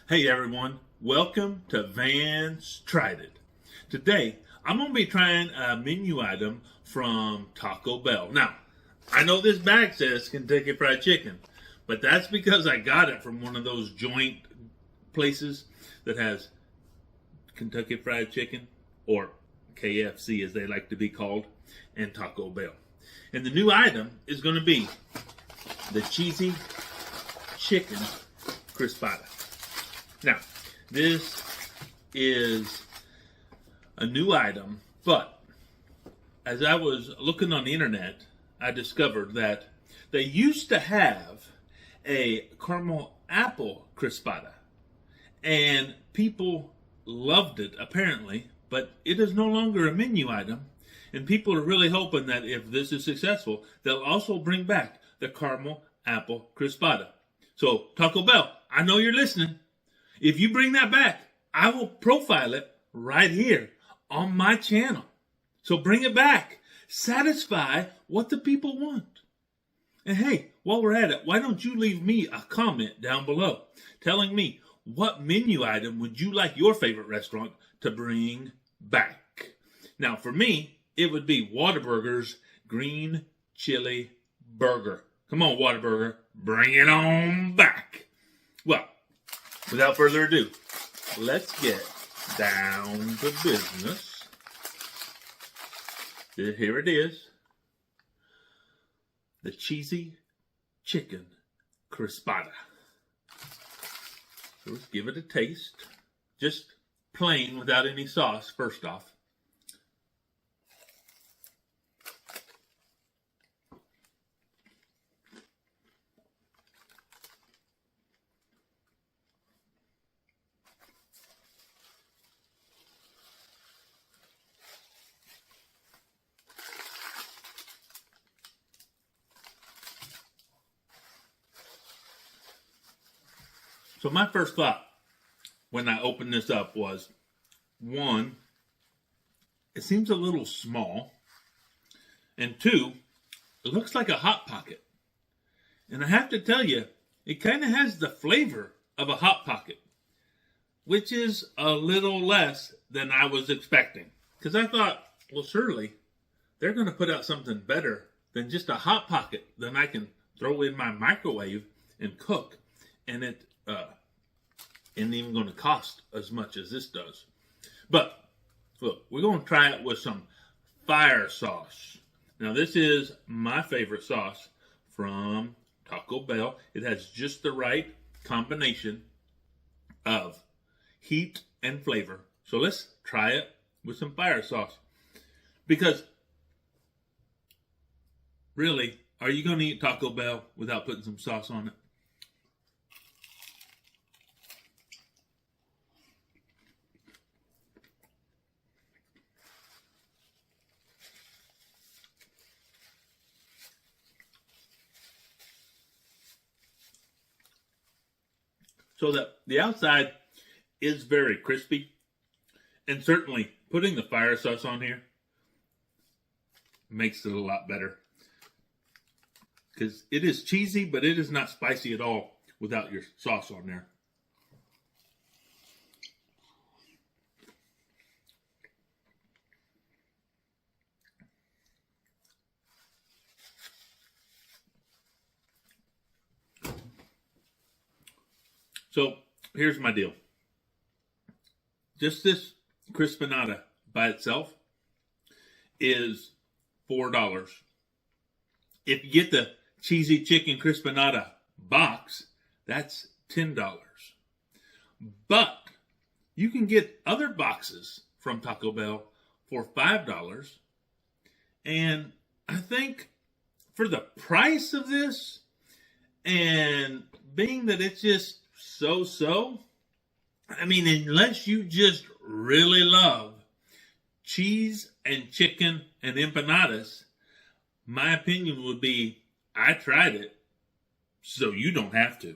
Hey everyone, welcome to Van's Tried It. Today, I'm going to be trying a menu item from Taco Bell. Now, I know this bag says Kentucky Fried Chicken, but that's because I got it from one of those joint places that has Kentucky Fried Chicken, or KFC as they like to be called, and Taco Bell. And the new item is going to be the cheesy chicken Crispinada. Now, this is a new item, but as I was looking on the internet, I discovered that they used to have a caramel apple Crispinada, and people loved it apparently, but it is no longer a menu item, and people are really hoping that if this is successful, they'll also bring back the caramel apple Crispinada. So, Taco Bell, I know you're listening. If you bring that back, I will profile it right here on my channel. So bring it back. Satisfy what the people want. And hey, while we're at it, why don't you leave me a comment down below telling me what menu item would you like your favorite restaurant to bring back? Now for me, it would be Whataburger's green chili burger. Come on, Whataburger, bring it on back. Well, without further ado, let's get down to business. Here it is. The cheesy chicken Crispinada. So let's give it a taste. Just plain without any sauce first off. So my first thought when I opened this up was, one, it seems a little small, and two, it looks like a Hot Pocket. And I have to tell you, it kind of has the flavor of a Hot Pocket, which is a little less than I was expecting. Because I thought, well, surely they're going to put out something better than just a Hot Pocket that I can throw in my microwave and cook, and it isn't even going to cost as much as this does. But look, we're going to try it with some fire sauce. Now this is my favorite sauce from Taco Bell. It has just the right combination of heat and flavor. So let's try it with some fire sauce. Because really, are you going to eat Taco Bell without putting some sauce on it? So that the outside is very crispy, and certainly putting the fire sauce on here makes it a lot better, because it is cheesy, but it is not spicy at all without your sauce on there. So here's my deal. Just this Crispinada by itself is $4. If you get the cheesy chicken Crispinada box, that's $10. But you can get other boxes from Taco Bell for $5. And I think for the price of this, and being that it's just so, I mean, unless you just really love cheese and chicken and empanadas, my opinion would be, I tried it, so you don't have to.